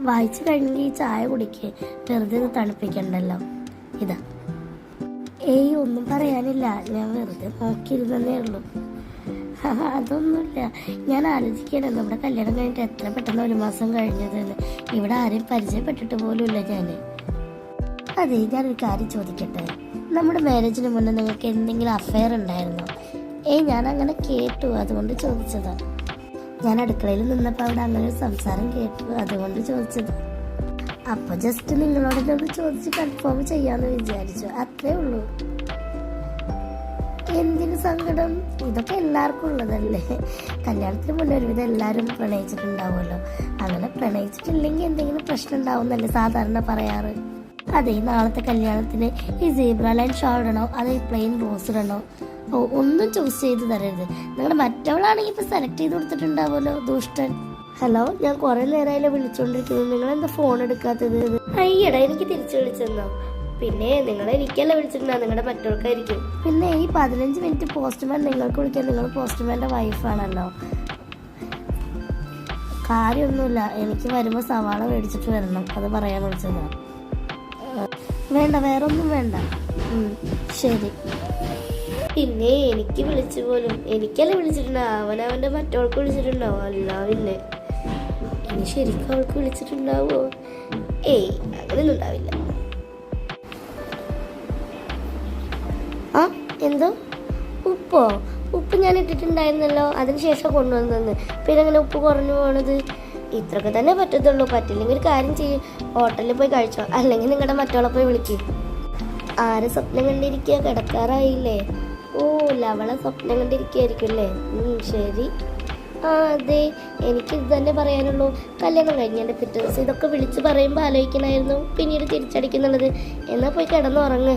വായിച്ചു കഴിഞ്ഞെങ്കിൽ ഈ ചായ കുടിക്ക്, വെറുതെ ഇത് തണുപ്പിക്കണ്ടല്ലോ. ഇതാ. ഏയ് ഒന്നും പറയാനില്ല, ഞാൻ വെറുതെ നോക്കിയിരുന്നേ ഉള്ളൂ. അതൊന്നുമില്ല, ഞാൻ ആലോചിക്കണം നമ്മുടെ കല്യാണം കഴിഞ്ഞിട്ട് എത്ര പെട്ടെന്ന് 1 മാസം കഴിഞ്ഞതെന്ന്. ഇവിടെ ആരെയും പരിചയപ്പെട്ടിട്ട് പോലുമില്ല ഞാൻ. അതെ, ഞാനൊരു കാര്യം ചോദിക്കട്ടെ, നമ്മുടെ മാരേജിന് മുന്നേ നിങ്ങൾക്ക് എന്തെങ്കിലും അഫെയർ ഉണ്ടായിരുന്നോ? ഞാൻ അങ്ങനെ കേട്ടു, അതുകൊണ്ട് ചോദിച്ചതാ. ഞാൻ അടുക്കളയിൽ നിന്നപ്പോൾ അവിടെ അങ്ങനെ ഒരു സംസാരം കേട്ടു, അതുകൊണ്ട് ചോദിച്ചത്. അപ്പോൾ ജസ്റ്റ് നിങ്ങളോടൊന്ന് ചോദിച്ച് കൺഫേം ചെയ്യാമെന്ന് വിചാരിച്ചു, അത്രേ ഉള്ളൂ. എന്തിനു സങ്കടം? ഇതൊക്കെ എല്ലാവർക്കും ഉള്ളതല്ലേ. കല്യാണത്തിന് മുന്നേ ഒരുവിധം എല്ലാവരും പ്രണയിച്ചിട്ടുണ്ടാവുമല്ലോ. അങ്ങനെ പ്രണയിച്ചിട്ടില്ലെങ്കിൽ എന്തെങ്കിലും പ്രശ്നം ഉണ്ടാവുന്നല്ലേ സാധാരണ പറയാറ്. അതെ, നാളത്തെ കല്യാണത്തിന് ഈ സീബ്ര ലൈൻ ഷാൾ ഇടണോ അതോ ഈ പ്ലെയിൻ റോസ് ഇടണോ? ഒന്നും ചൂസ് ചെയ്ത് തരരുത്. നിങ്ങളുടെ മറ്റവളാണെങ്കിൽ ഇപ്പൊ സെലക്ട് ചെയ്ത് കൊടുത്തിട്ടുണ്ടാവുമല്ലോ, ദുഷ്ടൻ. ഹലോ, ഞാൻ കുറെ നേരമായാലും വിളിച്ചോണ്ടിരിക്കുന്നു, നിങ്ങളെന്താ ഫോൺ എടുക്കാത്തത്? അയ്യടാ, എനിക്ക് തിരിച്ചു വിളിച്ചെന്നോ? പിന്നെ നിങ്ങളെ എനിക്കല്ല വിളിച്ചിട്ടുണ്ടാവും, നിങ്ങളുടെ മറ്റവർക്കായിരിക്കും. പിന്നെ ഈ 15 മിനിറ്റ് പോസ്റ്റ്മാൻ നിങ്ങൾക്ക് വിളിക്കാൻ, നിങ്ങൾ പോസ്റ്റ്മാൻ്റെ വൈഫാണല്ലോ. കാര്യമൊന്നുമില്ല, എനിക്ക് വരുമ്പോൾ സവാള മേടിച്ചിട്ട് വരണം, അത് പറയാൻ വിളിച്ചതാണ്. വേണ്ട, വേറൊന്നും വേണ്ട. ശരി. പിന്നെ എനിക്ക് വിളിച്ചു പോലും, എനിക്കല്ലേ വിളിച്ചിട്ടുണ്ടാവും, അവനവൻ്റെ മറ്റവൾക്ക് വിളിച്ചിട്ടുണ്ടാവും. അല്ല പിന്നെ ഇനി ശരിക്കും അവൾക്ക് വിളിച്ചിട്ടുണ്ടാവോ? അങ്ങനെയൊന്നും ഉണ്ടാവില്ല. എന്തോ ഉപ്പോ? ഉപ്പ് ഞാൻ ഇട്ടിട്ടുണ്ടായിരുന്നല്ലോ, അതിനുശേഷം കൊണ്ടുവന്നെന്ന്. പിന്നെ അങ്ങനെ ഉപ്പ് കുറഞ്ഞു പോണത്? ഇത്രയൊക്കെ തന്നെ പറ്റത്തുള്ളൂ. പറ്റില്ലെങ്കിൽ ഒരു കാര്യം ചെയ്യും, ഹോട്ടലിൽ പോയി കഴിച്ചോ, അല്ലെങ്കിൽ നിങ്ങളുടെ മറ്റോളെ പോയി വിളിക്കും. ആരെ സ്വപ്നം കണ്ടിരിക്കുക? കിടക്കാറായില്ലേ? ലവളെ സ്വപ്നം കണ്ടിരിക്കുകയായിരിക്കും അല്ലേ? ശരി. അതെ, എനിക്കിത് തന്നെ പറയാനുള്ളൂ. കല്യാണം കഴിഞ്ഞതിൻ്റെ പിറ്റേ ദിവസം ഇതൊക്കെ വിളിച്ച് പറയുമ്പോൾ ആലോചിക്കണമായിരുന്നു പിന്നീട് തിരിച്ചടിക്കുന്നുള്ളത്. എന്നാൽ പോയി കിടന്നുറങ്ങ്.